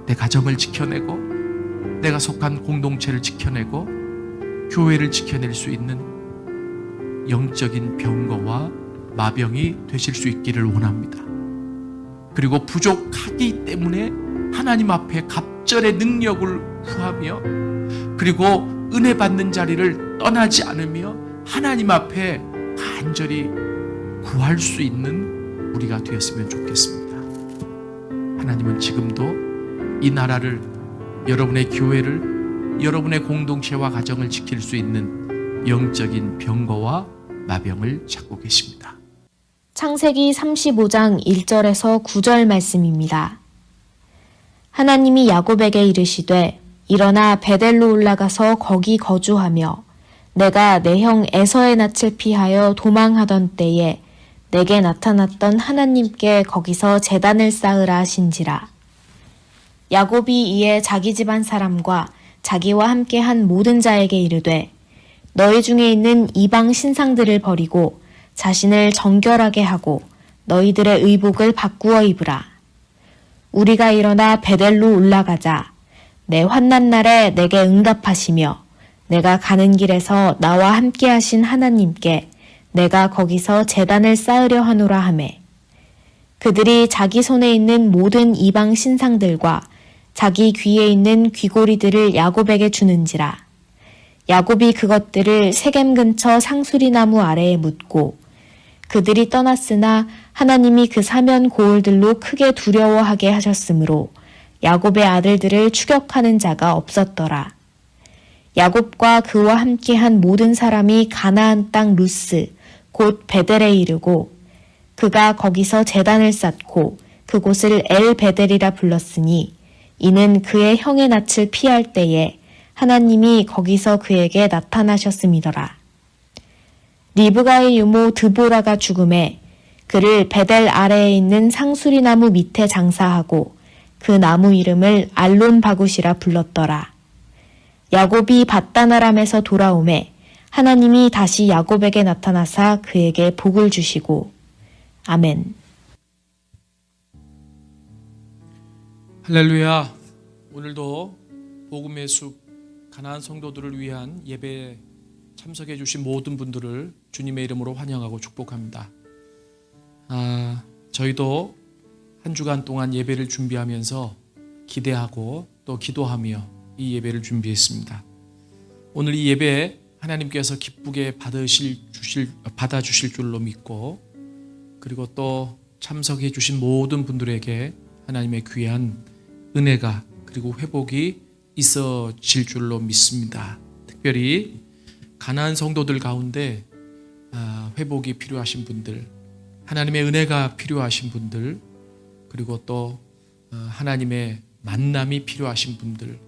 내 가정을 지켜내고 내가 속한 공동체를 지켜내고 교회를 지켜낼 수 있는 영적인 병거와 마병이 되실 수 있기를 원합니다. 그리고 부족하기 때문에 하나님 앞에 갑절의 능력을 구하며 그리고 은혜 받는 자리를 떠나지 않으며 하나님 앞에 간절히 구할 수 있는 우리가 되었으면 좋겠습니다. 하나님은 지금도 이 나라를, 여러분의 교회를, 여러분의 공동체와 가정을 지킬 수 있는 영적인 병거와 마병을 찾고 계십니다. 창세기 35장 1절에서 9절 말씀입니다. 하나님이 야곱에게 이르시되 일어나 베델로 올라가서 거기 거주하며 내가 내 형 에서의 낯을 피하여 도망하던 때에 내게 나타났던 하나님께 거기서 제단을 쌓으라 하신지라. 야곱이 이에 자기 집안 사람과 자기와 함께한 모든 자에게 이르되 너희 중에 있는 이방 신상들을 버리고 자신을 정결하게 하고 너희들의 의복을 바꾸어 입으라. 우리가 일어나 베델로 올라가자. 내 환난 날에 내게 응답하시며 내가 가는 길에서 나와 함께 하신 하나님께 내가 거기서 제단을 쌓으려 하노라 하매 그들이 자기 손에 있는 모든 이방 신상들과 자기 귀에 있는 귀고리들을 야곱에게 주는지라. 야곱이 그것들을 세겜 근처 상수리 나무 아래에 묻고 그들이 떠났으나 하나님이 그 사면 고을들로 크게 두려워하게 하셨으므로 야곱의 아들들을 추격하는 자가 없었더라. 야곱과 그와 함께한 모든 사람이 가나안 땅 루스 곧 베델에 이르고 그가 거기서 제단을 쌓고 그곳을 엘 베델이라 불렀으니 이는 그의 형의 낯을 피할 때에 하나님이 거기서 그에게 나타나셨음이더라. 리브가의 유모 드보라가 죽음에 그를 베델 아래에 있는 상수리 나무 밑에 장사하고 그 나무 이름을 알론 바굿이라 불렀더라. 야곱이 밧다나람에서 돌아오매 하나님이 다시 야곱에게 나타나사 그에게 복을 주시고 아멘. 할렐루야. 오늘도 복음의 숲 가나안 성도들을 위한 예배에 참석해 주신 모든 분들을 주님의 이름으로 환영하고 축복합니다. 저희도 한 주간 동안 예배를 준비하면서 기대하고 또 기도하며 이 예배를 준비했습니다. 오늘 이 예배 하나님께서 기쁘게 받아주실 줄로 믿고 그리고 또 참석해 주신 모든 분들에게 하나님의 귀한 은혜가 그리고 회복이 있어질 줄로 믿습니다. 특별히 가나안 성도들 가운데 회복이 필요하신 분들, 하나님의 은혜가 필요하신 분들, 그리고 또 하나님의 만남이 필요하신 분들,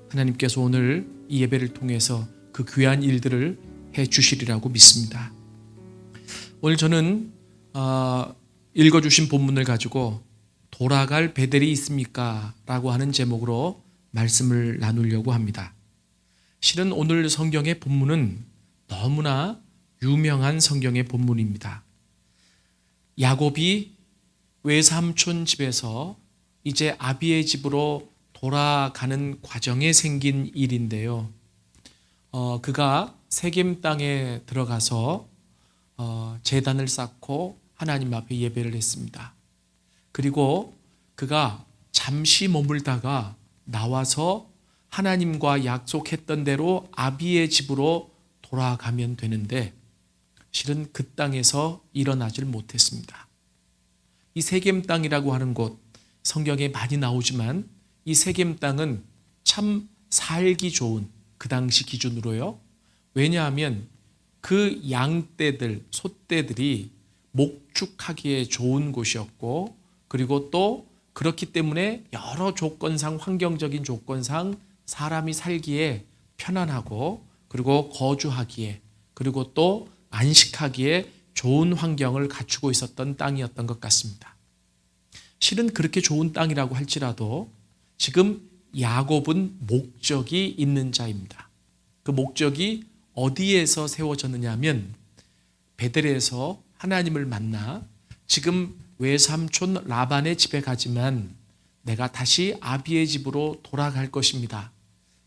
하나님께서 오늘 이 예배를 통해서 그 귀한 일들을 해 주시리라고 믿습니다. 오늘 저는 읽어주신 본문을 가지고 돌아갈 베델이 있습니까? 라고 하는 제목으로 말씀을 나누려고 합니다. 실은 오늘 성경의 본문은 너무나 유명한 성경의 본문입니다. 야곱이 외삼촌 집에서 이제 아비의 집으로 돌아가는 과정에 생긴 일인데요. 그가 세겜 땅에 들어가서 제단을 쌓고 하나님 앞에 예배를 했습니다. 그리고 그가 잠시 머물다가 나와서 하나님과 약속했던 대로 아비의 집으로 돌아가면 되는데 실은 그 땅에서 일어나질 못했습니다. 이 세겜 땅이라고 하는 곳 성경에 많이 나오지만 이 세겜 땅은 참 살기 좋은 그 당시 기준으로요. 왜냐하면 그 양떼들, 소떼들이 목축하기에 좋은 곳이었고 그리고 또 그렇기 때문에 여러 조건상 환경적인 조건상 사람이 살기에 편안하고 그리고 거주하기에 그리고 또 안식하기에 좋은 환경을 갖추고 있었던 땅이었던 것 같습니다. 실은 그렇게 좋은 땅이라고 할지라도 지금 야곱은 목적이 있는 자입니다. 그 목적이 어디에서 세워졌느냐 하면 베델에서 하나님을 만나 지금 외삼촌 라반의 집에 가지만 내가 다시 아비의 집으로 돌아갈 것입니다.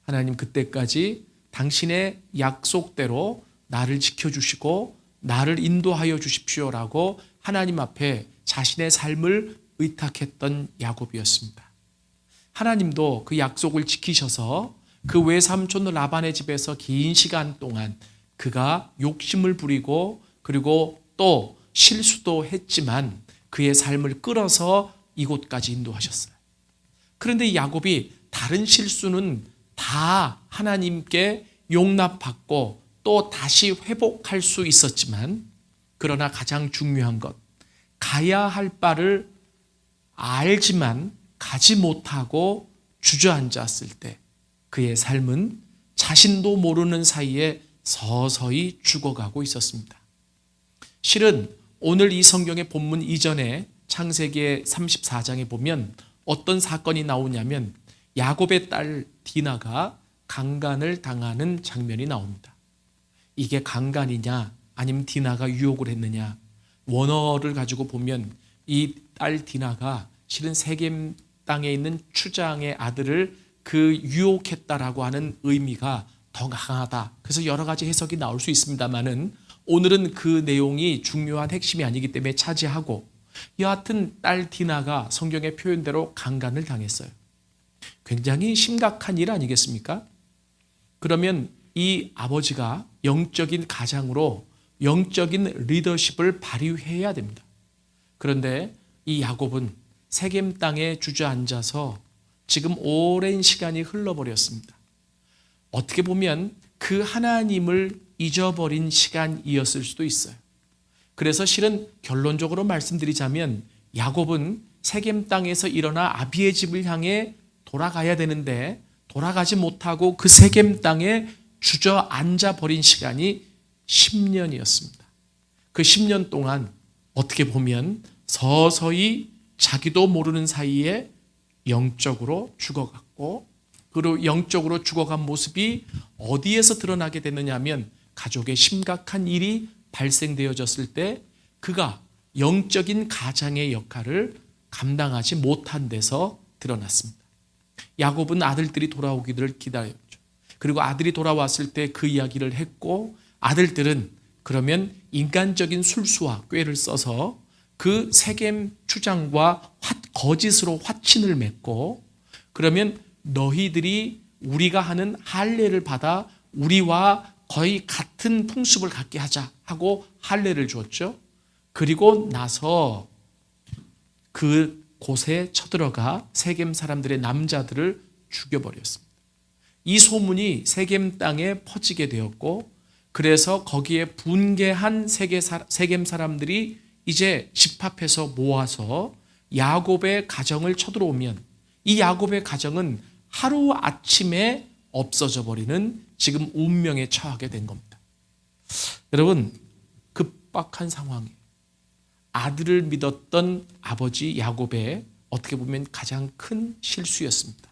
하나님 그때까지 당신의 약속대로 나를 지켜주시고 나를 인도하여 주십시오라고 하나님 앞에 자신의 삶을 의탁했던 야곱이었습니다. 하나님도 그 약속을 지키셔서 그 외삼촌 라반의 집에서 긴 시간 동안 그가 욕심을 부리고 그리고 또 실수도 했지만 그의 삶을 끌어서 이곳까지 인도하셨어요. 그런데 이 야곱이 다른 실수는 다 하나님께 용납받고 또 다시 회복할 수 있었지만 그러나 가장 중요한 것, 가야 할 바를 알지만 가지 못하고 주저앉았을 때 그의 삶은 자신도 모르는 사이에 서서히 죽어가고 있었습니다. 실은 오늘 이 성경의 본문 이전에 창세기 34장에 보면 어떤 사건이 나오냐면 야곱의 딸 디나가 강간을 당하는 장면이 나옵니다. 이게 강간이냐 아니면 디나가 유혹을 했느냐, 원어를 가지고 보면 이 딸 디나가 실은 세겜 땅에 있는 추장의 아들을 그 유혹했다라고 하는 의미가 더 강하다. 그래서 여러 가지 해석이 나올 수 있습니다만은 오늘은 그 내용이 중요한 핵심이 아니기 때문에 차지하고, 여하튼 딸 디나가 성경의 표현대로 강간을 당했어요. 굉장히 심각한 일 아니겠습니까? 그러면 이 아버지가 영적인 가장으로 영적인 리더십을 발휘해야 됩니다. 그런데 이 야곱은 세겜 땅에 주저앉아서 지금 오랜 시간이 흘러버렸습니다. 어떻게 보면 그 하나님을 잊어버린 시간이었을 수도 있어요. 그래서 실은 결론적으로 말씀드리자면 야곱은 세겜 땅에서 일어나 아비의 집을 향해 돌아가야 되는데 돌아가지 못하고 그 세겜 땅에 주저앉아 버린 시간이 10년이었습니다. 그 10년 동안 어떻게 보면 서서히 자기도 모르는 사이에 영적으로 죽어갔고, 그리고 영적으로 죽어간 모습이 어디에서 드러나게 됐느냐 하면 가족에 심각한 일이 발생되어졌을 때 그가 영적인 가장의 역할을 감당하지 못한 데서 드러났습니다. 야곱은 아들들이 돌아오기를 기다렸죠. 그리고 아들이 돌아왔을 때 그 이야기를 했고, 아들들은 그러면 인간적인 술수와 꾀를 써서 그 세겜 추장과 거짓으로 화친을 맺고, 그러면 너희들이 우리가 하는 할례를 받아 우리와 거의 같은 풍습을 갖게 하자 하고 할례를 주었죠. 그리고 나서 그 곳에 쳐들어가 세겜 사람들의 남자들을 죽여버렸습니다. 이 소문이 세겜 땅에 퍼지게 되었고, 그래서 거기에 분개한 세겜 사람들이 이제 집합해서 모아서 야곱의 가정을 쳐들어오면 이 야곱의 가정은 하루아침에 없어져 버리는 지금 운명에 처하게 된 겁니다. 여러분, 급박한 상황에 아들을 믿었던 아버지 야곱의 어떻게 보면 가장 큰 실수였습니다.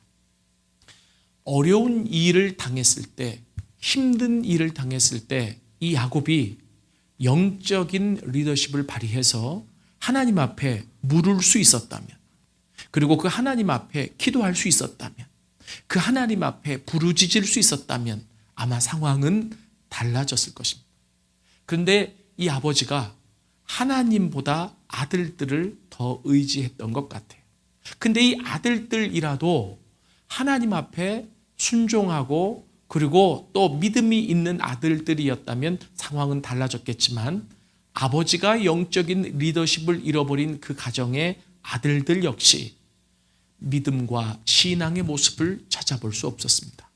어려운 일을 당했을 때, 힘든 일을 당했을 때 이 야곱이 영적인 리더십을 발휘해서 하나님 앞에 물을 수 있었다면, 그리고 그 하나님 앞에 기도할 수 있었다면, 그 하나님 앞에 부르짖을 수 있었다면 아마 상황은 달라졌을 것입니다. 그런데 이 아버지가 하나님보다 아들들을 더 의지했던 것 같아요. 근데 이 아들들이라도 하나님 앞에 순종하고 그리고 또 믿음이 있는 아들들이었다면 상황은 달라졌겠지만, 아버지가 영적인 리더십을 잃어버린 그 가정의 아들들 역시 믿음과 신앙의 모습을 찾아볼 수 없었습니다.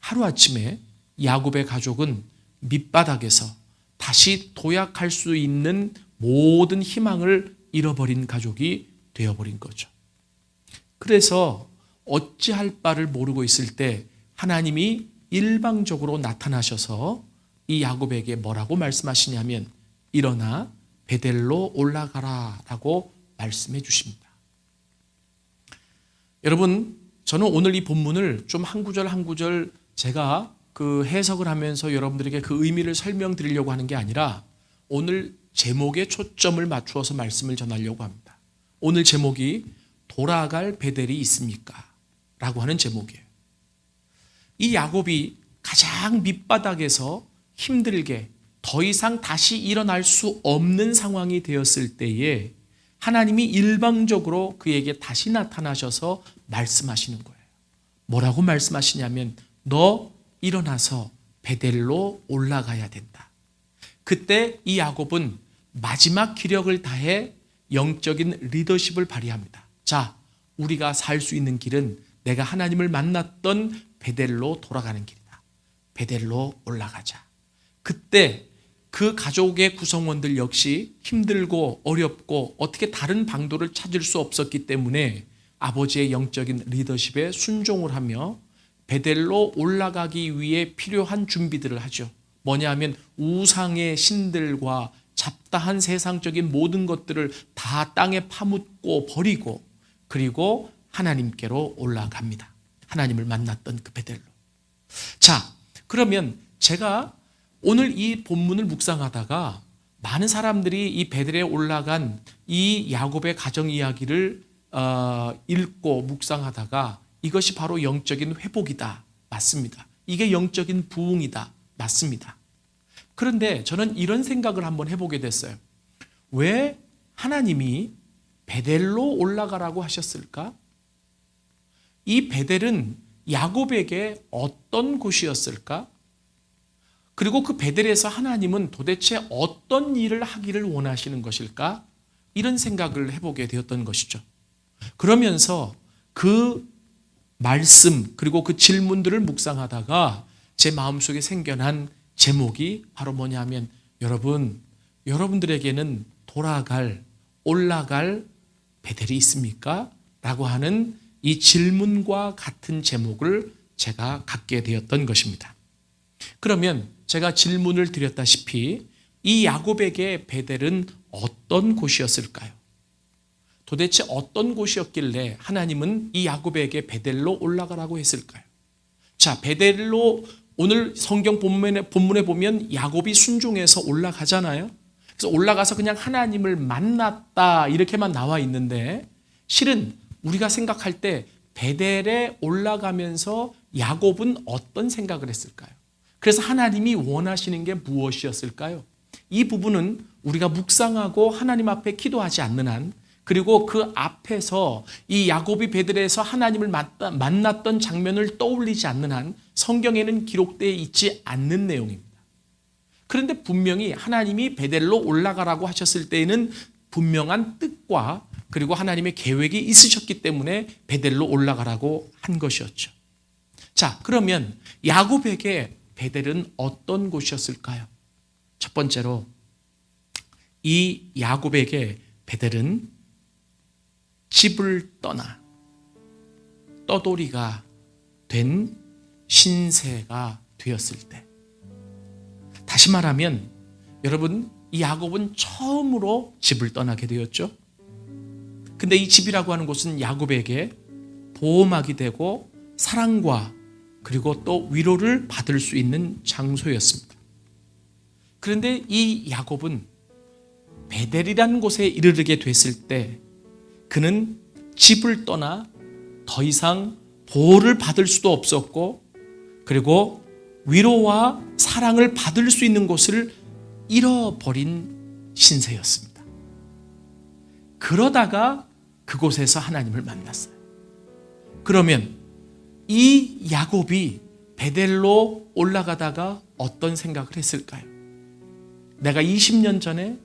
하루아침에 야곱의 가족은 밑바닥에서 다시 도약할 수 있는 모든 희망을 잃어버린 가족이 되어버린 거죠. 그래서 어찌할 바를 모르고 있을 때 하나님이 일방적으로 나타나셔서 이 야곱에게 뭐라고 말씀하시냐면 일어나 베델로 올라가라 라고 말씀해 주십니다. 여러분, 저는 오늘 이 본문을 좀 한 구절 한 구절 제가 그 해석을 하면서 여러분들에게 그 의미를 설명드리려고 하는 게 아니라 오늘 제목에 초점을 맞추어서 말씀을 전하려고 합니다. 오늘 제목이 돌아갈 베델이 있습니까? 라고 하는 제목이에요. 이 야곱이 가장 밑바닥에서 힘들게 더 이상 다시 일어날 수 없는 상황이 되었을 때에 하나님이 일방적으로 그에게 다시 나타나셔서 말씀하시는 거예요. 뭐라고 말씀하시냐면 너 일어나서 베델로 올라가야 된다. 그때 이 야곱은 마지막 기력을 다해 영적인 리더십을 발휘합니다. 자, 우리가 살 수 있는 길은 내가 하나님을 만났던 베델로 돌아가는 길이다. 베델로 올라가자. 그때 그 가족의 구성원들 역시 힘들고 어렵고 어떻게 다른 방도를 찾을 수 없었기 때문에 아버지의 영적인 리더십에 순종을 하며 베델로 올라가기 위해 필요한 준비들을 하죠. 뭐냐면 우상의 신들과 잡다한 세상적인 모든 것들을 다 땅에 파묻고 버리고 그리고 하나님께로 올라갑니다. 하나님을 만났던 그 베델로. 자, 그러면 제가 오늘 이 본문을 묵상하다가 많은 사람들이 이 베델에 올라간 이 야곱의 가정 이야기를 읽고 묵상하다가 이것이 바로 영적인 회복이다. 맞습니다. 이게 영적인 부흥이다. 맞습니다. 그런데 저는 이런 생각을 한번 해보게 됐어요. 왜 하나님이 베델로 올라가라고 하셨을까? 이 베델은 야곱에게 어떤 곳이었을까? 그리고 그 베델에서 하나님은 도대체 어떤 일을 하기를 원하시는 것일까? 이런 생각을 해보게 되었던 것이죠. 그러면서 그 말씀 그리고 그 질문들을 묵상하다가 제 마음속에 생겨난 제목이 바로 뭐냐면 여러분들에게는 올라갈 베델이 있습니까? 라고 하는 이 질문과 같은 제목을 제가 갖게 되었던 것입니다. 그러면 제가 질문을 드렸다시피 이 야곱에게 베델은 어떤 곳이었을까요? 도대체 어떤 곳이었길래 하나님은 이 야곱에게 베델로 올라가라고 했을까요? 자, 베델로 오늘 성경 본문에 보면 야곱이 순종해서 올라가잖아요. 그래서 올라가서 그냥 하나님을 만났다 이렇게만 나와 있는데 실은 우리가 생각할 때 베델에 올라가면서 야곱은 어떤 생각을 했을까요? 그래서 하나님이 원하시는 게 무엇이었을까요? 이 부분은 우리가 묵상하고 하나님 앞에 기도하지 않는 한 그리고 그 앞에서 이 야곱이 베델에서 하나님을 만났던 장면을 떠올리지 않는 한 성경에는 기록되어 있지 않는 내용입니다. 그런데 분명히 하나님이 베델로 올라가라고 하셨을 때에는 분명한 뜻과 그리고 하나님의 계획이 있으셨기 때문에 베델로 올라가라고 한 것이었죠. 자, 그러면 야곱에게 베델은 어떤 곳이었을까요? 첫 번째로 이 야곱에게 베델은 집을 떠나 떠돌이가 된 신세가 되었을 때, 다시 말하면 여러분 이 야곱은 처음으로 집을 떠나게 되었죠. 근데 이 집이라고 하는 곳은 야곱에게 보호막이 되고 사랑과 그리고 또 위로를 받을 수 있는 장소였습니다. 그런데 이 야곱은 베델이라는 곳에 이르게 됐을 때 그는 집을 떠나 더 이상 보호를 받을 수도 없었고 그리고 위로와 사랑을 받을 수 있는 곳을 잃어버린 신세였습니다. 그러다가 그곳에서 하나님을 만났어요. 그러면 이 야곱이 베델로 올라가다가 어떤 생각을 했을까요? 내가 20년 전에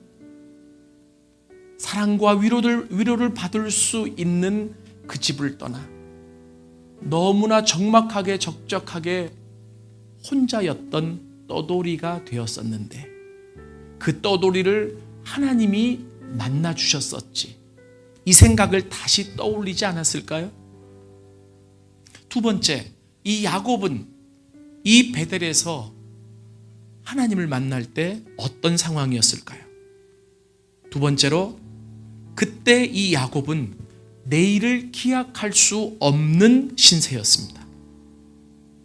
사랑과 위로를 받을 수 있는 그 집을 떠나 너무나 적막하게 적적하게 혼자였던 떠돌이가 되었었는데 그 떠돌이를 하나님이 만나 주셨었지. 이 생각을 다시 떠올리지 않았을까요? 두 번째, 이 야곱은 이 베델에서 하나님을 만날 때 어떤 상황이었을까요? 두 번째로 그때 이 야곱은 내일을 기약할 수 없는 신세였습니다.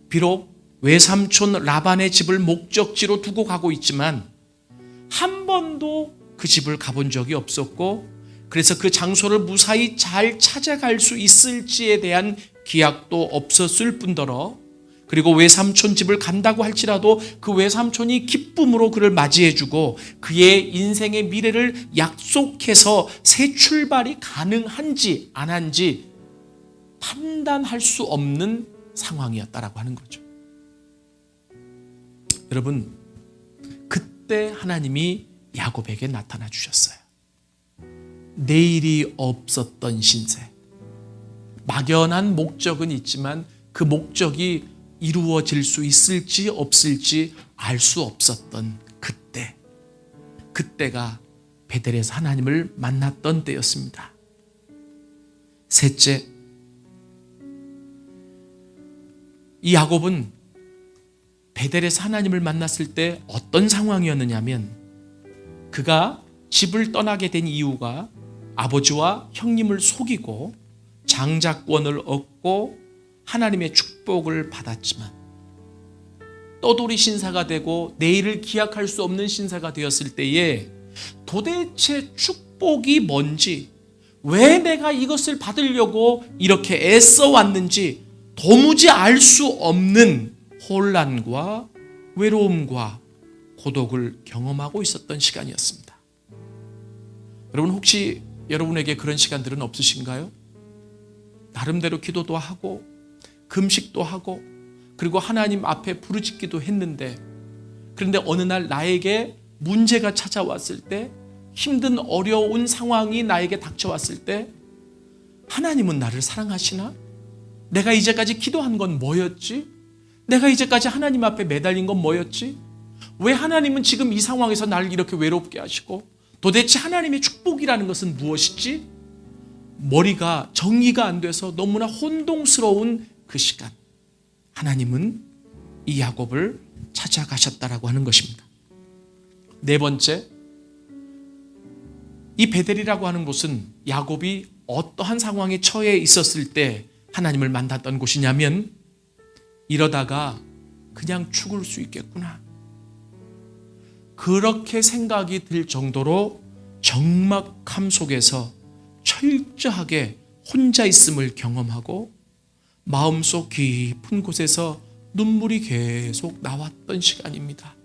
비록 외삼촌 라반의 집을 목적지로 두고 가고 있지만 한 번도 그 집을 가본 적이 없었고 그래서 그 장소를 무사히 잘 찾아갈 수 있을지에 대한 기약도 없었을 뿐더러, 그리고 외삼촌 집을 간다고 할지라도 그 외삼촌이 기쁨으로 그를 맞이해주고 그의 인생의 미래를 약속해서 새 출발이 가능한지 안 한지 판단할 수 없는 상황이었다라고 하는 거죠. 여러분, 그때 하나님이 야곱에게 나타나 주셨어요. 내일이 없었던 신세, 막연한 목적은 있지만 그 목적이 이루어질 수 있을지 없을지 알 수 없었던 그때가 베델에서 하나님을 만났던 때였습니다. 셋째, 이 야곱은 베델에서 하나님을 만났을 때 어떤 상황이었느냐면, 그가 집을 떠나게 된 이유가 아버지와 형님을 속이고 장자권을 얻고 하나님의 축복을 받았지만, 떠돌이 신사가 되고 내일을 기약할 수 없는 신사가 되었을 때에 도대체 축복이 뭔지, 왜 내가 이것을 받으려고 이렇게 애써 왔는지 도무지 알 수 없는 혼란과 외로움과 고독을 경험하고 있었던 시간이었습니다. 여러분, 혹시 여러분에게 그런 시간들은 없으신가요? 나름대로 기도도 하고 금식도 하고 그리고 하나님 앞에 부르짖기도 했는데, 그런데 어느 날 나에게 문제가 찾아왔을 때, 힘든 어려운 상황이 나에게 닥쳐왔을 때, 하나님은 나를 사랑하시나? 내가 이제까지 기도한 건 뭐였지? 내가 이제까지 하나님 앞에 매달린 건 뭐였지? 왜 하나님은 지금 이 상황에서 나를 이렇게 외롭게 하시고, 도대체 하나님의 축복이라는 것은 무엇이지? 머리가 정리가 안 돼서 너무나 혼동스러운 그 시간, 하나님은 이 야곱을 찾아가셨다라고 하는 것입니다. 네 번째, 이 베델이라고 하는 곳은 야곱이 어떠한 상황에 처해 있었을 때 하나님을 만났던 곳이냐면, 이러다가 그냥 죽을 수 있겠구나, 그렇게 생각이 들 정도로 적막함 속에서 철저하게 혼자 있음을 경험하고 마음속 깊은 곳에서 눈물이 계속 나왔던 시간입니다.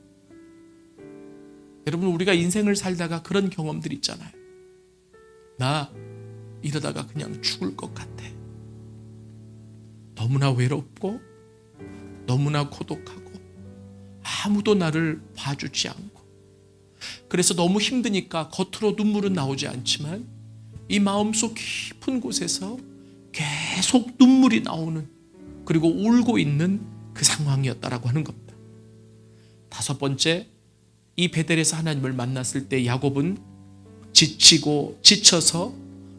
여러분, 우리가 인생을 살다가 그런 경험들 있잖아요. 나 이러다가 그냥 죽을 것 같아. 너무나 외롭고 너무나 고독하고 아무도 나를 봐주지 않고, 그래서 너무 힘드니까 겉으로 눈물은 나오지 않지만 이 마음속 깊은 곳에서 계속 눈물이 나오는, 그리고 울고 있는 그 상황이었다라고 하는 겁니다. 다섯 번째, 이 베델에서 하나님을 만났을 때 야곱은 지치고 지쳐서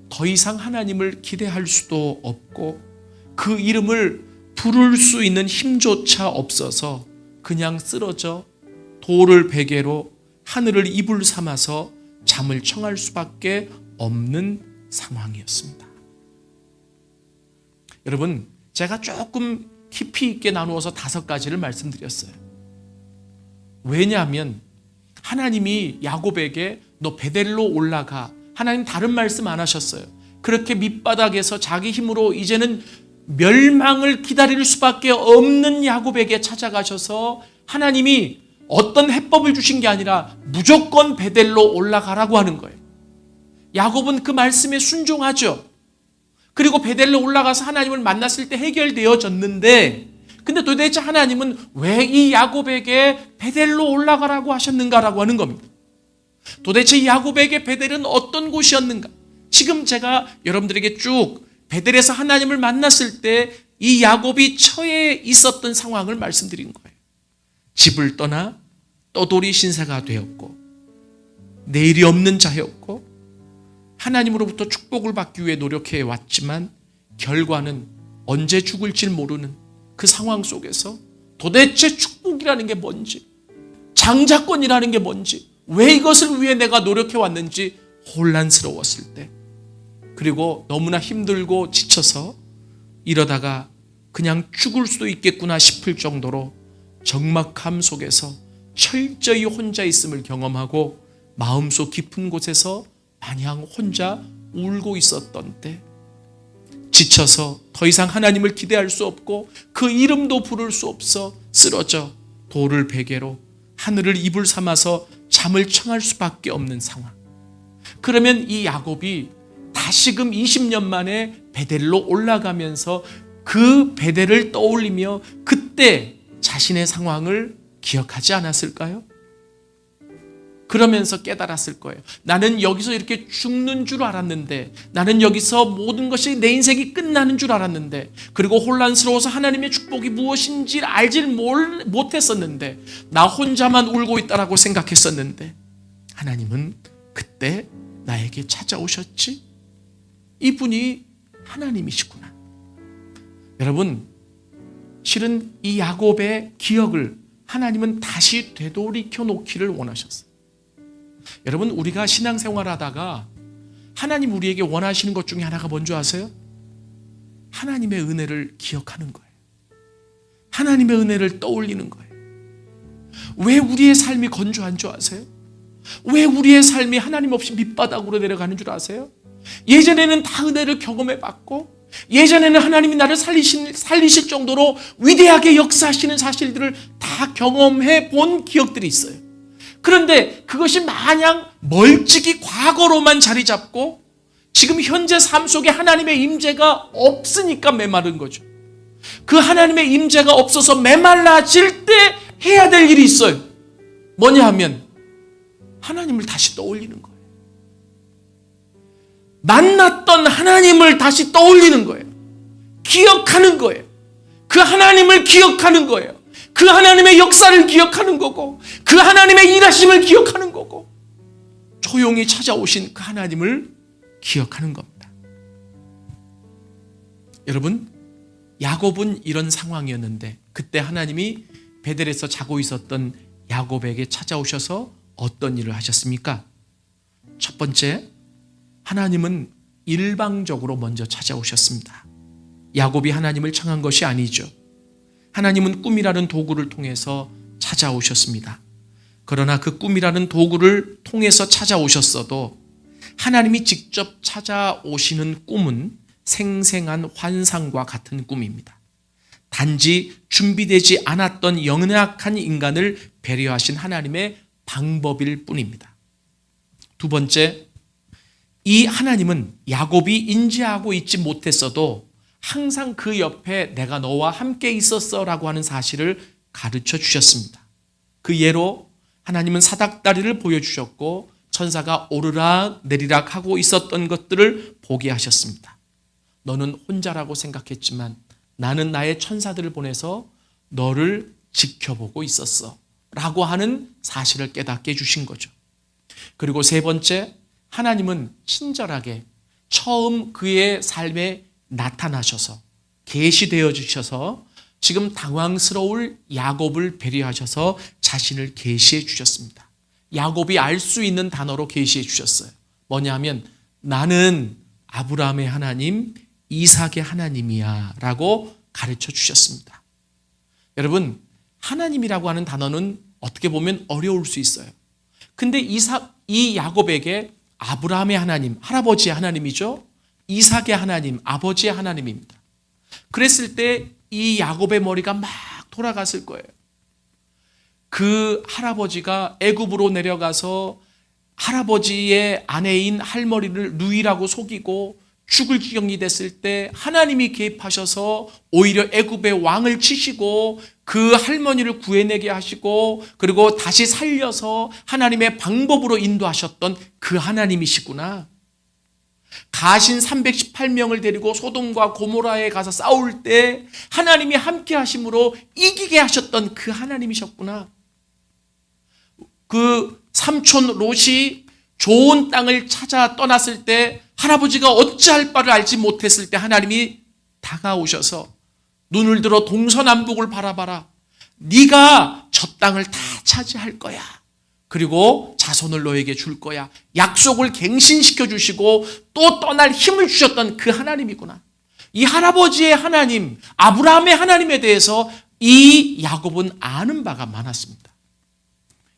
더 이상 하나님을 기대할 수도 없고 그 이름을 부를 수 있는 힘조차 없어서 그냥 쓰러져 돌을 베개로 하늘을 이불 삼아서 잠을 청할 수밖에 없는 상황이었습니다. 여러분, 제가 조금 깊이 있게 나누어서 5가지를 말씀드렸어요. 왜냐하면 하나님이 야곱에게 너 베델로 올라가, 하나님 다른 말씀 안 하셨어요. 그렇게 밑바닥에서 자기 힘으로 이제는 멸망을 기다릴 수밖에 없는 야곱에게 찾아가셔서 하나님이 어떤 해법을 주신 게 아니라 무조건 베델로 올라가라고 하는 거예요. 야곱은 그 말씀에 순종하죠. 그리고 베델로 올라가서 하나님을 만났을 때 해결되어졌는데, 근데 도대체 하나님은 왜 이 야곱에게 베델로 올라가라고 하셨는가라고 하는 겁니다. 도대체 이 야곱에게 베델은 어떤 곳이었는가? 지금 제가 여러분들에게 쭉 베델에서 하나님을 만났을 때 이 야곱이 처해 있었던 상황을 말씀드린 거예요. 집을 떠나 떠돌이 신사가 되었고, 내일이 없는 자였고, 하나님으로부터 축복을 받기 위해 노력해 왔지만 결과는 언제 죽을지 모르는 그 상황 속에서 도대체 축복이라는 게 뭔지, 장자권이라는 게 뭔지, 왜 이것을 위해 내가 노력해 왔는지 혼란스러웠을 때, 그리고 너무나 힘들고 지쳐서 이러다가 그냥 죽을 수도 있겠구나 싶을 정도로 적막함 속에서 철저히 혼자 있음을 경험하고 마음속 깊은 곳에서 마냥 혼자 울고 있었던 때, 지쳐서 더 이상 하나님을 기대할 수 없고 그 이름도 부를 수 없어 쓰러져 돌을 베개로 하늘을 이불 삼아서 잠을 청할 수밖에 없는 상황. 그러면 이 야곱이 다시금 20년 만에 베델로 올라가면서 그 베델을 떠올리며 그때 자신의 상황을 기억하지 않았을까요? 그러면서 깨달았을 거예요. 나는 여기서 이렇게 죽는 줄 알았는데, 나는 여기서 모든 것이 내 인생이 끝나는 줄 알았는데, 그리고 혼란스러워서 하나님의 축복이 무엇인지 알질 못했었는데, 나 혼자만 울고 있다라고 생각했었는데, 하나님은 그때 나에게 찾아오셨지? 이분이 하나님이시구나. 여러분, 실은 이 야곱의 기억을 하나님은 다시 되돌이켜 놓기를 원하셨어요. 여러분, 우리가 신앙생활 하다가 하나님 우리에게 원하시는 것 중에 하나가 뭔지 아세요? 하나님의 은혜를 기억하는 거예요. 하나님의 은혜를 떠올리는 거예요. 왜 우리의 삶이 건조한 줄 아세요? 왜 우리의 삶이 하나님 없이 밑바닥으로 내려가는 줄 아세요? 예전에는 다 은혜를 경험해 봤고, 예전에는 하나님이 나를 살리실 정도로 위대하게 역사하시는 사실들을 다 경험해 본 기억들이 있어요. 그런데 그것이 마냥 멀찍이 과거로만 자리 잡고 지금 현재 삶 속에 하나님의 임재가 없으니까 메마른 거죠. 그 하나님의 임재가 없어서 메말라질 때 해야 될 일이 있어요. 뭐냐 하면 하나님을 다시 떠올리는 거예요. 만났던 하나님을 다시 떠올리는 거예요. 기억하는 거예요. 그 하나님을 기억하는 거예요. 그 하나님의 역사를 기억하는 거고, 그 하나님의 일하심을 기억하는 거고, 조용히 찾아오신 그 하나님을 기억하는 겁니다. 여러분, 야곱은 이런 상황이었는데 그때 하나님이 베델에서 자고 있었던 야곱에게 찾아오셔서 어떤 일을 하셨습니까? 첫 번째, 하나님은 일방적으로 먼저 찾아오셨습니다. 야곱이 하나님을 청한 것이 아니죠. 하나님은 꿈이라는 도구를 통해서 찾아오셨습니다. 그러나 그 꿈이라는 도구를 통해서 찾아오셨어도 하나님이 직접 찾아오시는 꿈은 생생한 환상과 같은 꿈입니다. 단지 준비되지 않았던 연약한 인간을 배려하신 하나님의 방법일 뿐입니다. 두 번째, 이 하나님은 야곱이 인지하고 있지 못했어도 항상 그 옆에 내가 너와 함께 있었어 라고 하는 사실을 가르쳐 주셨습니다. 그 예로 하나님은 사닥다리를 보여주셨고 천사가 오르락 내리락 하고 있었던 것들을 보게 하셨습니다. 너는 혼자라고 생각했지만 나는 나의 천사들을 보내서 너를 지켜보고 있었어 라고 하는 사실을 깨닫게 해주신 거죠. 그리고 세 번째, 하나님은 친절하게 처음 그의 삶에 나타나셔서 계시되어 주셔서 지금 당황스러울 야곱을 배려하셔서 자신을 계시해 주셨습니다. 야곱이 알 수 있는 단어로 계시해 주셨어요. 뭐냐 하면 나는 아브라함의 하나님, 이삭의 하나님이야 라고 가르쳐 주셨습니다. 여러분, 하나님이라고 하는 단어는 어떻게 보면 어려울 수 있어요. 근데 이 야곱에게 아브라함의 하나님, 할아버지의 하나님이죠. 이삭의 하나님, 아버지의 하나님입니다. 그랬을 때 이 야곱의 머리가 막 돌아갔을 거예요. 그 할아버지가 애굽으로 내려가서 할아버지의 아내인 할머니를 누이라고 속이고 죽을 지경이 됐을 때 하나님이 개입하셔서 오히려 애굽의 왕을 치시고 그 할머니를 구해내게 하시고 그리고 다시 살려서 하나님의 방법으로 인도하셨던 그 하나님이시구나. 가신 318명을 데리고 소돔과 고모라에 가서 싸울 때 하나님이 함께 하심으로 이기게 하셨던 그 하나님이셨구나. 그 삼촌 롯이 좋은 땅을 찾아 떠났을 때 할아버지가 어찌할 바를 알지 못했을 때 하나님이 다가오셔서 눈을 들어 동서남북을 바라봐라. 네가 저 땅을 다 차지할 거야. 그리고 자손을 너에게 줄 거야. 약속을 갱신시켜 주시고 또 떠날 힘을 주셨던 그 하나님이구나. 이 할아버지의 하나님, 아브라함의 하나님에 대해서 이 야곱은 아는 바가 많았습니다.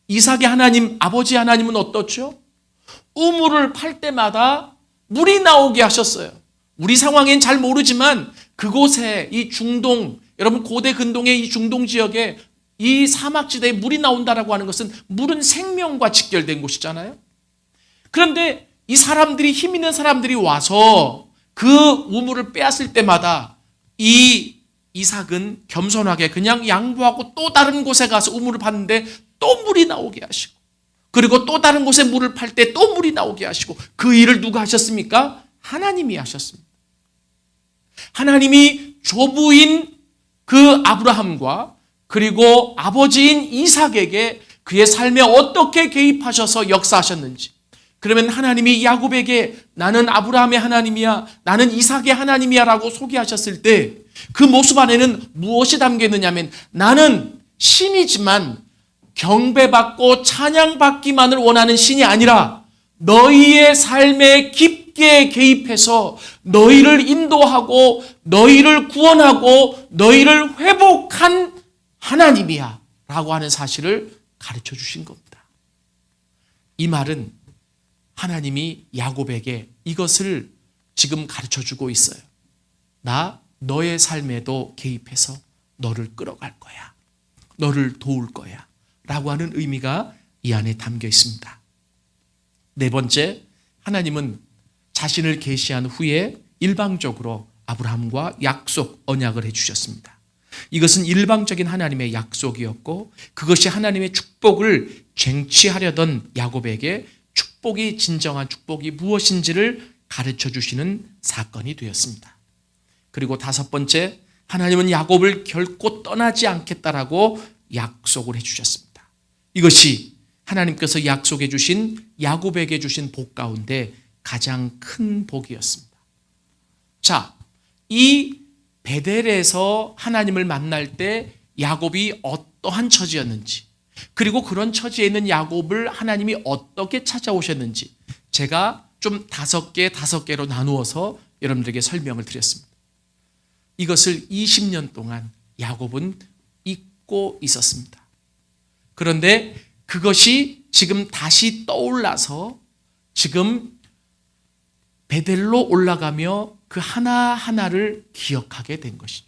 이삭의 하나님, 아버지의 하나님은 어떻죠? 우물을 팔 때마다 물이 나오게 하셨어요. 우리 상황엔 잘 모르지만 그곳에 이 중동, 여러분 고대 근동의 이 중동 지역에 이 사막지대에 물이 나온다라고 하는 것은 물은 생명과 직결된 곳이잖아요. 그런데 이 사람들이, 힘 있는 사람들이 와서 그 우물을 빼앗을 때마다 이 이삭은 겸손하게 그냥 양보하고 또 다른 곳에 가서 우물을 팠는데 또 물이 나오게 하시고, 그리고 또 다른 곳에 물을 팔 때 또 물이 나오게 하시고, 그 일을 누가 하셨습니까? 하나님이 하셨습니다. 하나님이 조부인 그 아브라함과 그리고 아버지인 이삭에게 그의 삶에 어떻게 개입하셔서 역사하셨는지, 그러면 하나님이 야곱에게 나는 아브라함의 하나님이야, 나는 이삭의 하나님이야 라고 소개하셨을 때 그 모습 안에는 무엇이 담겨 있느냐면, 나는 신이지만 경배받고 찬양받기만을 원하는 신이 아니라 너희의 삶에 깊게 개입해서 너희를 인도하고 너희를 구원하고 너희를 회복한 하나님이야 라고 하는 사실을 가르쳐 주신 겁니다. 이 말은 하나님이 야곱에게 이것을 지금 가르쳐 주고 있어요. 나 너의 삶에도 개입해서 너를 끌어갈 거야. 너를 도울 거야. 라고 하는 의미가 이 안에 담겨 있습니다. 네 번째, 하나님은 자신을 계시한 후에 일방적으로 아브라함과 약속, 언약을 해주셨습니다. 이것은 일방적인 하나님의 약속이었고, 그것이 하나님의 축복을 쟁취하려던 야곱에게 축복이, 진정한 축복이 무엇인지를 가르쳐 주시는 사건이 되었습니다. 그리고 다섯 번째, 하나님은 야곱을 결코 떠나지 않겠다라고 약속을 해주셨습니다. 이것이 하나님께서 약속해 주신, 야곱에게 주신 복 가운데 가장 큰 복이었습니다. 자, 이 베델에서 하나님을 만날 때 야곱이 어떠한 처지였는지, 그리고 그런 처지에 있는 야곱을 하나님이 어떻게 찾아오셨는지 제가 좀 다섯 개로 나누어서 여러분들에게 설명을 드렸습니다. 이것을 20년 동안 야곱은 잊고 있었습니다. 그런데 그것이 지금 다시 떠올라서 지금 베델로 올라가며 그 하나하나를 기억하게 된 것이죠.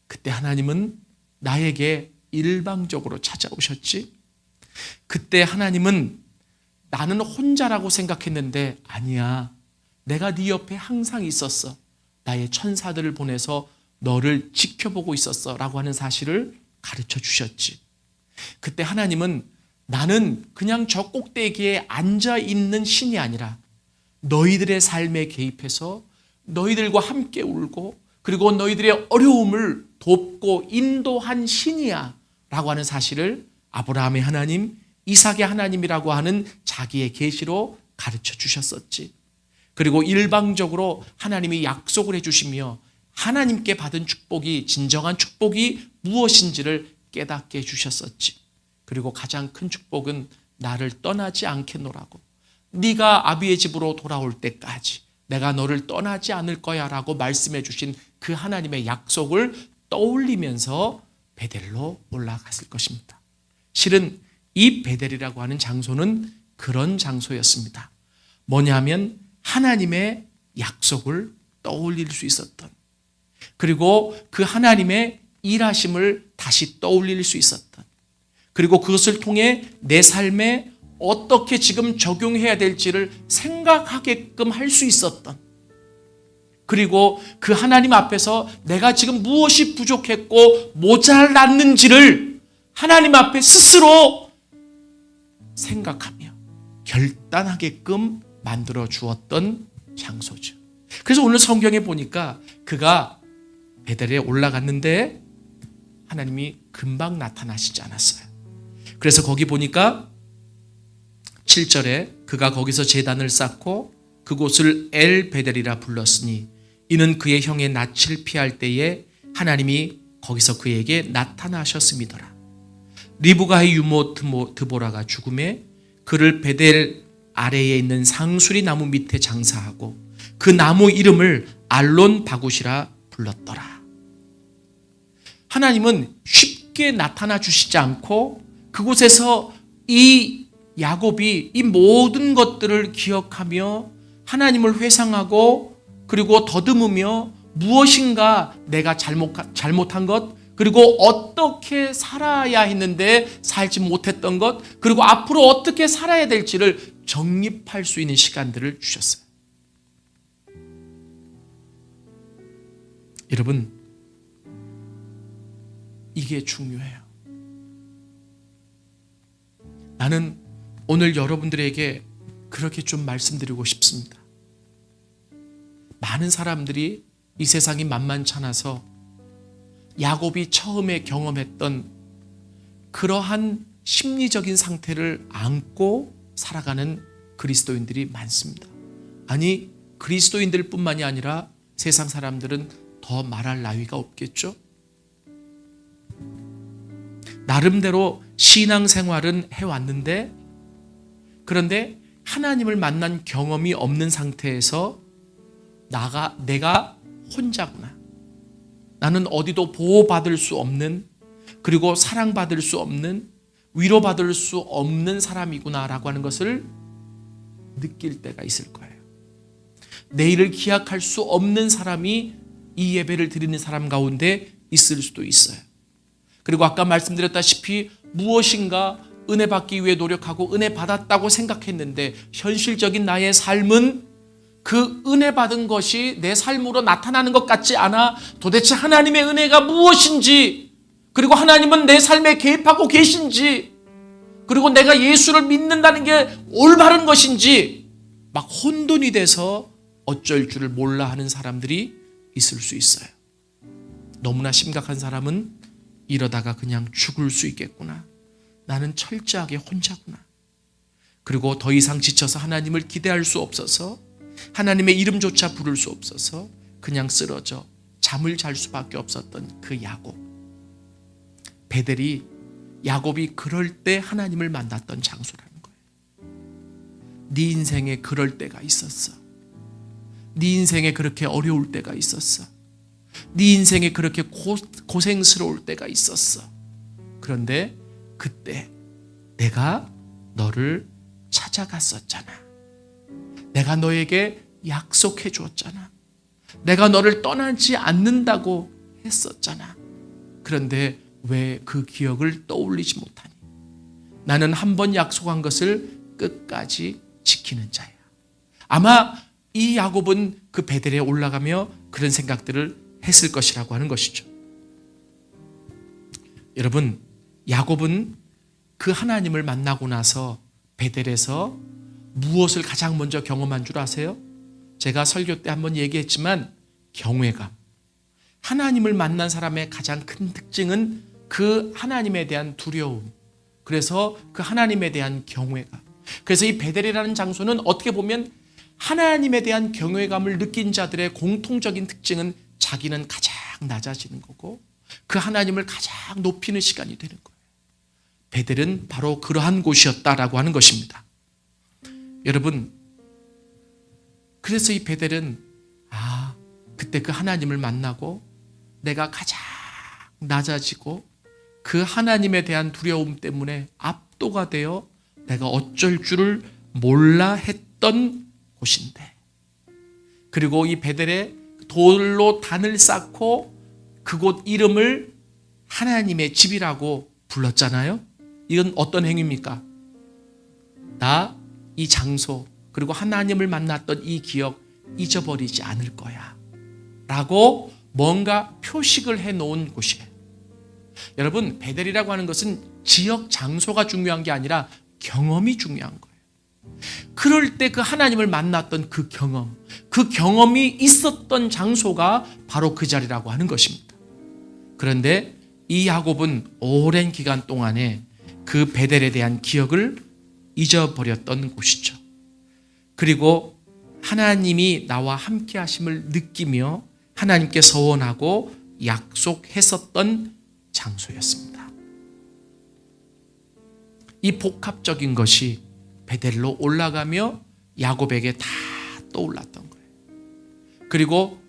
그때 하나님은 나에게 일방적으로 찾아오셨지. 그때 하나님은 나는 혼자라고 생각했는데 아니야. 내가 네 옆에 항상 있었어. 나의 천사들을 보내서 너를 지켜보고 있었어 라고 하는 사실을 가르쳐 주셨지. 그때 하나님은 나는 그냥 저 꼭대기에 앉아있는 신이 아니라 너희들의 삶에 개입해서 너희들과 함께 울고 그리고 너희들의 어려움을 돕고 인도한 신이야 라고 하는 사실을 아브라함의 하나님, 이삭의 하나님이라고 하는 자기의 계시로 가르쳐 주셨었지. 그리고 일방적으로 하나님이 약속을 해주시며 하나님께 받은 축복이, 진정한 축복이 무엇인지를 깨닫게 해주셨었지. 그리고 가장 큰 축복은 나를 떠나지 않겠노라고, 네가 아비의 집으로 돌아올 때까지 내가 너를 떠나지 않을 거야 라고 말씀해 주신 그 하나님의 약속을 떠올리면서 베델로 올라갔을 것입니다. 실은 이 베델이라고 하는 장소는 그런 장소였습니다. 뭐냐면 하나님의 약속을 떠올릴 수 있었던, 그리고 그 하나님의 일하심을 다시 떠올릴 수 있었던, 그리고 그것을 통해 내 삶에 어떻게 지금 적용해야 될지를 생각하게끔 할 수 있었던, 그리고 그 하나님 앞에서 내가 지금 무엇이 부족했고 모자랐는지를 하나님 앞에 스스로 생각하며 결단하게끔 만들어 주었던 장소죠. 그래서 오늘 성경에 보니까 그가 베델에 올라갔는데 하나님이 금방 나타나시지 않았어요. 그래서 거기 보니까 7절에 그가 거기서 제단을 쌓고 그곳을 엘 베델이라 불렀으니 이는 그의 형의 낯을 피할 때에 하나님이 거기서 그에게 나타나셨음이더라. 리브가의 유모 드보라가 죽음에 그를 베델 아래에 있는 상수리 나무 밑에 장사하고 그 나무 이름을 알론 바굿이라 불렀더라. 하나님은 쉽게 나타나 주시지 않고 그곳에서 이 야곱이 이 모든 것들을 기억하며 하나님을 회상하고 그리고 더듬으며 무엇인가 내가 잘못한 것, 그리고 어떻게 살아야 했는데 살지 못했던 것, 그리고 앞으로 어떻게 살아야 될지를 정립할 수 있는 시간들을 주셨어요. 여러분, 이게 중요해요. 나는 오늘 여러분들에게 그렇게 좀 말씀드리고 싶습니다. 많은 사람들이 이 세상이 만만찮아서 야곱이 처음에 경험했던 그러한 심리적인 상태를 안고 살아가는 그리스도인들이 많습니다. 아니, 그리스도인들 뿐만이 아니라 세상 사람들은 더 말할 나위가 없겠죠? 나름대로 신앙생활은 해왔는데, 그런데 하나님을 만난 경험이 없는 상태에서 내가 혼자구나. 나는 어디도 보호받을 수 없는, 그리고 사랑받을 수 없는, 위로받을 수 없는 사람이구나라고 하는 것을 느낄 때가 있을 거예요. 내일을 기약할 수 없는 사람이 이 예배를 드리는 사람 가운데 있을 수도 있어요. 그리고 아까 말씀드렸다시피 무엇인가 은혜 받기 위해 노력하고 은혜 받았다고 생각했는데 현실적인 나의 삶은 그 은혜 받은 것이 내 삶으로 나타나는 것 같지 않아. 도대체 하나님의 은혜가 무엇인지, 그리고 하나님은 내 삶에 개입하고 계신지, 그리고 내가 예수를 믿는다는 게 올바른 것인지 막 혼돈이 돼서 어쩔 줄을 몰라 하는 사람들이 있을 수 있어요. 너무나 심각한 사람은 이러다가 그냥 죽을 수 있겠구나. 나는 철저하게 혼자구나. 그리고 더 이상 지쳐서 하나님을 기대할 수 없어서, 하나님의 이름조차 부를 수 없어서 그냥 쓰러져 잠을 잘 수밖에 없었던 그 야곱. 베델이 야곱이 그럴 때 하나님을 만났던 장소라는 거예요. 네 인생에 그럴 때가 있었어. 네 인생에 그렇게 어려울 때가 있었어. 네 인생에 그렇게 고생스러울 때가 있었어. 그런데 그때 내가 너를 찾아갔었잖아. 내가 너에게 약속해 주었잖아. 내가 너를 떠나지 않는다고 했었잖아. 그런데 왜 그 기억을 떠올리지 못하니? 나는 한 번 약속한 것을 끝까지 지키는 자야. 아마 이 야곱은 그 베델에 올라가며 그런 생각들을 했을 것이라고 하는 것이죠. 여러분, 야곱은 그 하나님을 만나고 나서 베델에서 무엇을 가장 먼저 경험한 줄 아세요? 제가 설교 때 한번 얘기했지만 경외감. 하나님을 만난 사람의 가장 큰 특징은 그 하나님에 대한 두려움. 그래서 그 하나님에 대한 경외감. 그래서 이 베델이라는 장소는 어떻게 보면 하나님에 대한 경외감을 느낀 자들의 공통적인 특징은 자기는 가장 낮아지는 거고 그 하나님을 가장 높이는 시간이 되는 거예요. 베델은 바로 그러한 곳이었다라고 하는 것입니다. 여러분, 그래서 이 베델은 그때 그 하나님을 만나고 내가 가장 낮아지고 그 하나님에 대한 두려움 때문에 압도가 되어 내가 어쩔 줄을 몰라 했던 곳인데, 그리고 이 베델에 돌로 단을 쌓고 그곳 이름을 하나님의 집이라고 불렀잖아요. 이건 어떤 행위입니까? 나 이 장소 그리고 하나님을 만났던 이 기억 잊어버리지 않을 거야 라고 뭔가 표식을 해놓은 곳이에요. 여러분, 베델이라고 하는 것은 지역 장소가 중요한 게 아니라 경험이 중요한 거예요. 그럴 때 그 하나님을 만났던 그 경험이 있었던 장소가 바로 그 자리라고 하는 것입니다. 그런데 이 야곱은 오랜 기간 동안에 그 베델에 대한 기억을 잊어버렸던 곳이죠. 그리고 하나님이 나와 함께 하심을 느끼며 하나님께 서원하고 약속했었던 장소였습니다. 이 복합적인 것이 베델로 올라가며 야곱에게 다 떠올랐던 거예요. 그리고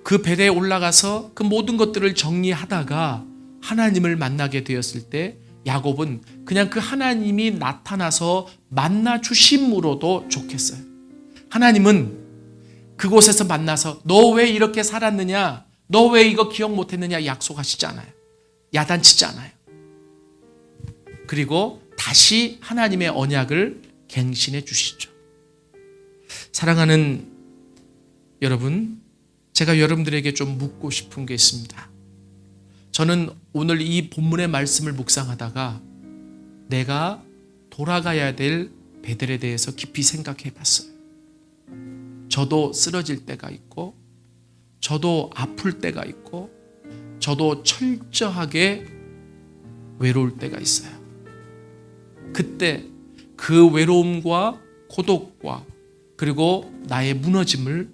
그 베델에 올라가서 그 모든 것들을 정리하다가 하나님을 만나게 되었을 때 야곱은 그냥 그 하나님이 나타나서 만나 주심으로도 좋겠어요. 하나님은 그곳에서 만나서 너 왜 이렇게 살았느냐, 너 왜 이거 기억 못했느냐 약속하시지 않아요. 야단치지 않아요. 그리고 다시 하나님의 언약을 갱신해 주시죠. 사랑하는 여러분, 제가 여러분들에게 좀 묻고 싶은 게 있습니다. 저는 오늘 이 본문의 말씀을 묵상하다가 내가 돌아가야 될 베델에 대해서 깊이 생각해 봤어요. 저도 쓰러질 때가 있고, 저도 아플 때가 있고, 저도 철저하게 외로울 때가 있어요. 그때 그 외로움과 고독과 그리고 나의 무너짐을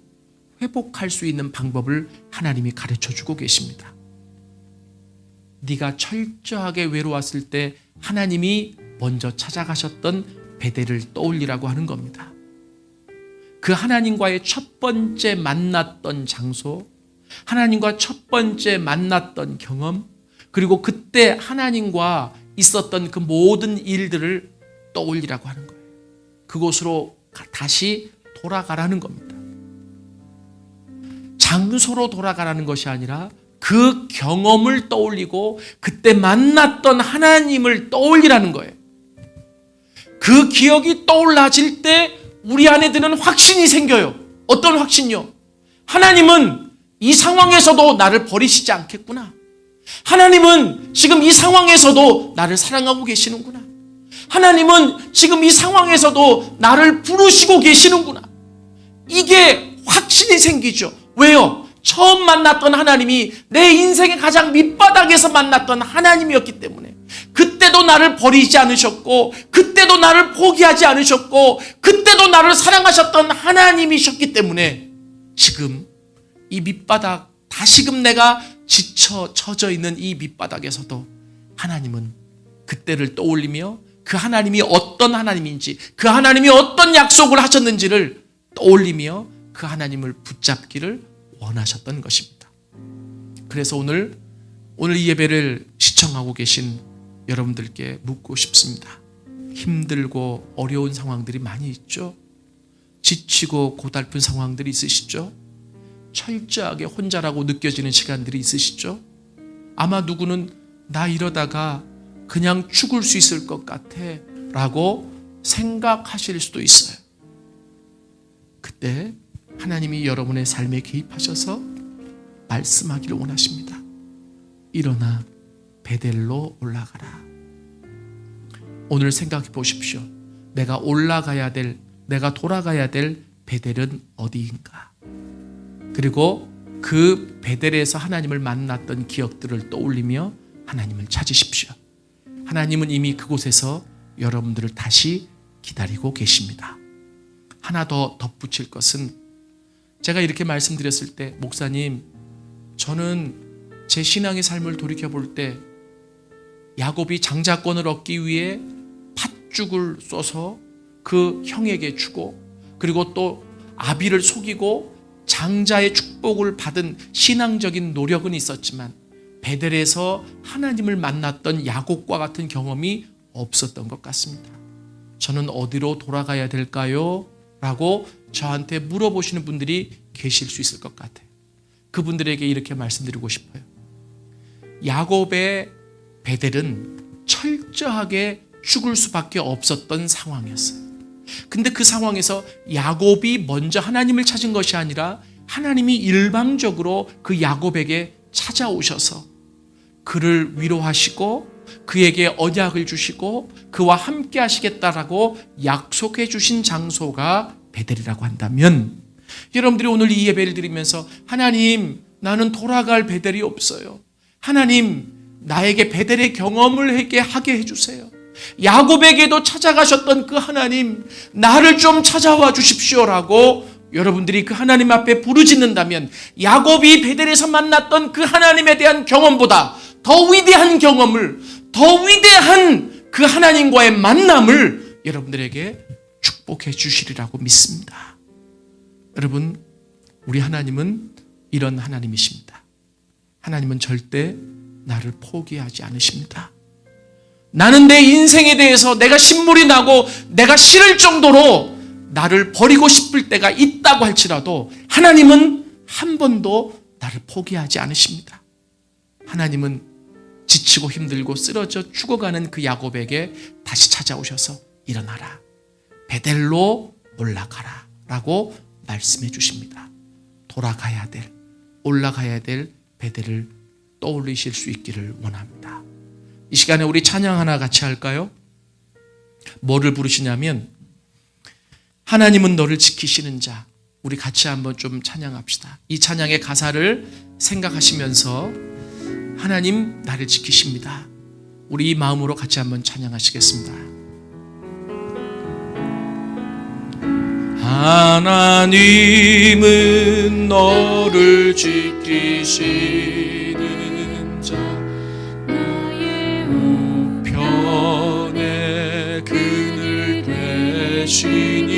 회복할 수 있는 방법을 하나님이 가르쳐 주고 계십니다. 네가 철저하게 외로웠을 때 하나님이 먼저 찾아가셨던 베델을 떠올리라고 하는 겁니다. 그 하나님과의 첫 번째 만났던 장소, 하나님과 첫 번째 만났던 경험, 그리고 그때 하나님과 있었던 그 모든 일들을 떠올리라고 하는 거예요. 그곳으로 다시 돌아가라는 겁니다. 장소로 돌아가라는 것이 아니라 그 경험을 떠올리고 그때 만났던 하나님을 떠올리라는 거예요. 그 기억이 떠올라질 때 우리 안에 드는 확신이 생겨요. 어떤 확신이요? 하나님은 이 상황에서도 나를 버리시지 않겠구나. 하나님은 지금 이 상황에서도 나를 사랑하고 계시는구나. 하나님은 지금 이 상황에서도 나를 부르시고 계시는구나. 이게 확신이 생기죠. 왜요? 처음 만났던 하나님이 내 인생의 가장 밑바닥에서 만났던 하나님이었기 때문에, 그때도 나를 버리지 않으셨고, 그때도 나를 포기하지 않으셨고, 그때도 나를 사랑하셨던 하나님이셨기 때문에 지금 이 밑바닥, 다시금 내가 지쳐 처져 있는 이 밑바닥에서도 하나님은 그때를 떠올리며 그 하나님이 어떤 하나님인지, 그 하나님이 어떤 약속을 하셨는지를 떠올리며 그 하나님을 붙잡기를 원하셨던 것입니다. 그래서 오늘 이 예배를 시청하고 계신 여러분들께 묻고 싶습니다. 힘들고 어려운 상황들이 많이 있죠. 지치고 고달픈 상황들이 있으시죠. 철저하게 혼자라고 느껴지는 시간들이 있으시죠. 아마 누구는 나 이러다가 그냥 죽을 수 있을 것 같아 라고 생각하실 수도 있어요. 그때 하나님이 여러분의 삶에 개입하셔서 말씀하기를 원하십니다. 일어나 베델로 올라가라. 오늘 생각해 보십시오. 내가 돌아가야 될 베델은 어디인가? 그리고 그 베델에서 하나님을 만났던 기억들을 떠올리며 하나님을 찾으십시오. 하나님은 이미 그곳에서 여러분들을 다시 기다리고 계십니다. 하나 더 덧붙일 것은, 제가 이렇게 말씀드렸을 때, 목사님, 저는 제 신앙의 삶을 돌이켜볼 때 야곱이 장자권을 얻기 위해 팥죽을 쏘서 그 형에게 주고, 그리고 또 아비를 속이고 장자의 축복을 받은 신앙적인 노력은 있었지만 베델에서 하나님을 만났던 야곱과 같은 경험이 없었던 것 같습니다. 저는 어디로 돌아가야 될까요? 라고 저한테 물어보시는 분들이 계실 수 있을 것 같아요. 그분들에게 이렇게 말씀드리고 싶어요. 야곱의 베델은 철저하게 죽을 수밖에 없었던 상황이었어요. 근데 그 상황에서 야곱이 먼저 하나님을 찾은 것이 아니라 하나님이 일방적으로 그 야곱에게 찾아오셔서 그를 위로하시고 그에게 언약을 주시고 그와 함께 하시겠다라고 약속해 주신 장소가 베델이라고 한다면, 여러분들이 오늘 이 예배를 드리면서 하나님, 나는 돌아갈 베델이 없어요. 하나님, 나에게 베델의 경험을 하게 해주세요. 야곱에게도 찾아가셨던 그 하나님, 나를 좀 찾아와 주십시오라고 여러분들이 그 하나님 앞에 부르짖는다면, 야곱이 베델에서 만났던 그 하나님에 대한 경험보다 더 위대한 경험을, 더 위대한 그 하나님과의 만남을 여러분들에게 축복해 주시리라고 믿습니다. 여러분, 우리 하나님은 이런 하나님이십니다. 하나님은 절대 나를 포기하지 않으십니다. 나는 내 인생에 대해서 내가 신물이 나고 내가 싫을 정도로 나를 버리고 싶을 때가 있다고 할지라도 하나님은 한 번도 나를 포기하지 않으십니다. 하나님은 지치고 힘들고 쓰러져 죽어가는 그 야곱에게 다시 찾아오셔서 일어나라, 베델로 올라가라 라고 말씀해 주십니다. 돌아가야 될, 올라가야 될 베델을 떠올리실 수 있기를 원합니다. 이 시간에 우리 찬양 하나 같이 할까요? 뭐를 부르시냐면 하나님은 너를 지키시는 자. 우리 같이 한번 좀 찬양합시다. 이 찬양의 가사를 생각하시면서 하나님 나를 지키십니다. 우리 이 마음으로 같이 한번 찬양하시겠습니다. 하나님은 너를 지키시는 자, 나의 우편에 그늘 되시니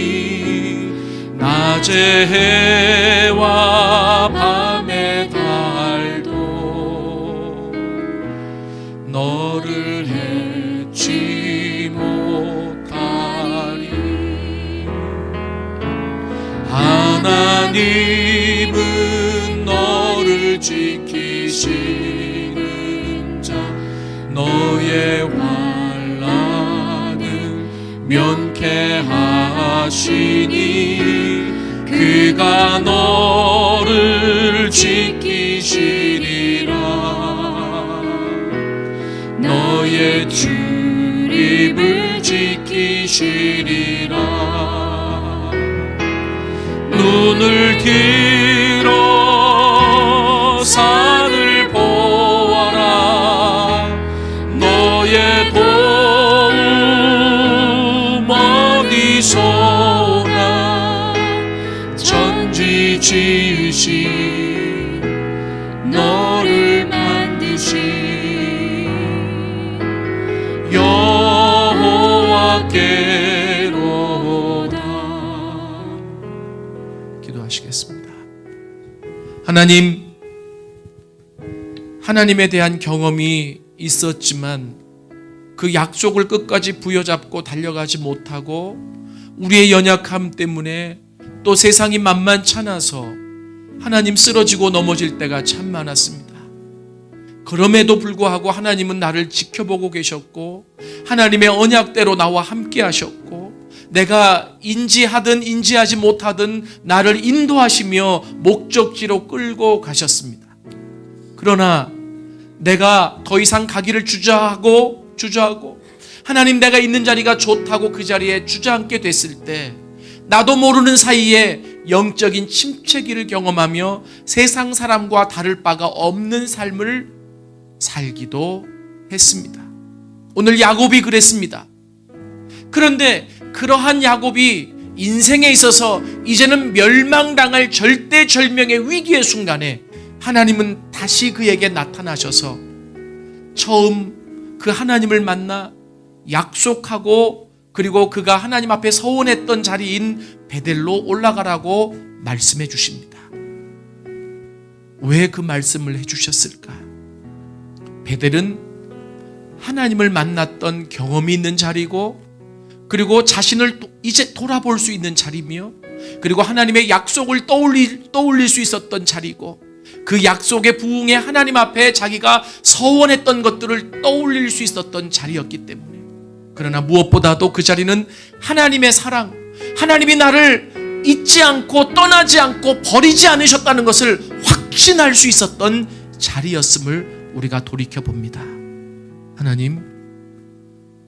낮의 해와 밤의 달도 너를 해치 못하리. 하나님은 너를 지키시는 자, 너의 환난을 면케하시니 그가 너를 지키시리라. 너의 출입을 지키시리라. 눈을 들어 산을 보아라. 너의 도움 어디서 오나. 천지 지으신 너를 만드신 여호와께로다. 기도하시겠습니다. 하나님에 대한 경험이 있었지만 그 약속을 끝까지 부여잡고 달려가지 못하고 우리의 연약함 때문에 또 세상이 만만찮아서 하나님 쓰러지고 넘어질 때가 참 많았습니다. 그럼에도 불구하고 하나님은 나를 지켜보고 계셨고 하나님의 언약대로 나와 함께 하셨고 내가 인지하든 인지하지 못하든 나를 인도하시며 목적지로 끌고 가셨습니다. 그러나 내가 더 이상 가기를 주저하고 하나님 내가 있는 자리가 좋다고 그 자리에 주저앉게 됐을 때 나도 모르는 사이에 영적인 침체기를 경험하며 세상 사람과 다를 바가 없는 삶을 살기도 했습니다. 오늘 야곱이 그랬습니다. 그런데 그러한 야곱이 인생에 있어서 이제는 멸망당할 절대절명의 위기의 순간에 하나님은 다시 그에게 나타나셔서 처음 그 하나님을 만나 약속하고 그리고 그가 하나님 앞에 서원했던 자리인 베델로 올라가라고 말씀해 주십니다. 왜 그 말씀을 해주셨을까? 베델은 하나님을 만났던 경험이 있는 자리고 그리고 자신을 이제 돌아볼 수 있는 자리며 그리고 하나님의 약속을 떠올릴 수 있었던 자리고 그 약속의 부흥에 하나님 앞에 자기가 서원했던 것들을 떠올릴 수 있었던 자리였기 때문에 그러나 무엇보다도 그 자리는 하나님의 사랑, 하나님이 나를 잊지 않고 떠나지 않고 버리지 않으셨다는 것을 확신할 수 있었던 자리였음을 우리가 돌이켜봅니다. 하나님,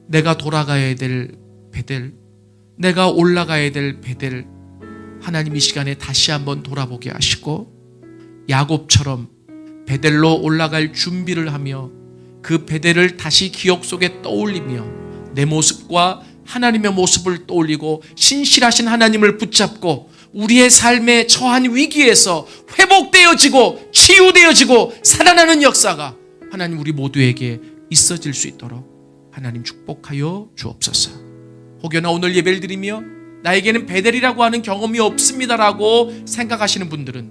내가 돌아가야 될 베델, 내가 올라가야 될 베델, 하나님 이 시간에 다시 한번 돌아보게 하시고 야곱처럼 베델로 올라갈 준비를 하며 그 베델을 다시 기억 속에 떠올리며 내 모습과 하나님의 모습을 떠올리고 신실하신 하나님을 붙잡고 우리의 삶에 처한 위기에서 회복되어지고 치유되어지고 살아나는 역사가 하나님 우리 모두에게 있어질 수 있도록 하나님 축복하여 주옵소서. 혹여나 오늘 예배를 드리며 나에게는 베델이라고 하는 경험이 없습니다라고 생각하시는 분들은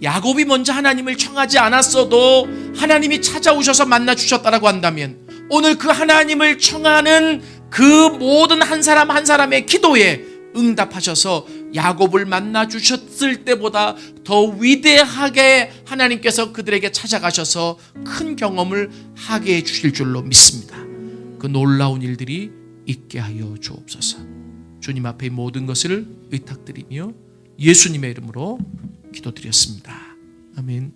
야곱이 먼저 하나님을 청하지 않았어도 하나님이 찾아오셔서 만나 주셨다라고 한다면 오늘 그 하나님을 청하는 그 모든 한 사람 한 사람의 기도에 응답하셔서 야곱을 만나 주셨을 때보다 더 위대하게 하나님께서 그들에게 찾아가셔서 큰 경험을 하게 해 주실 줄로 믿습니다. 그 놀라운 일들이 있게 하여 주옵소서. 주님 앞에 이 모든 것을 의탁드리며 예수님의 이름으로 기도드렸습니다. 아멘.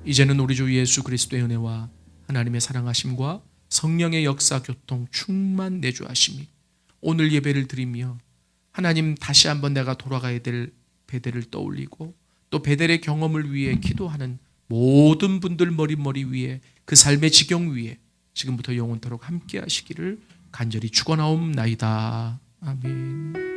이제는 우리 주 예수 그리스도의 은혜와 하나님의 사랑하심과 성령의 역사 교통 충만 내주하심이 오늘 예배를 드리며 하나님 다시 한번 내가 돌아가야 될 베델을 떠올리고 또 베델의 경험을 위해 기도하는 모든 분들 머리 위에 그 삶의 지경 위에 지금부터 영원토록 함께 하시기를 간절히 축원하옵나이다. 아멘.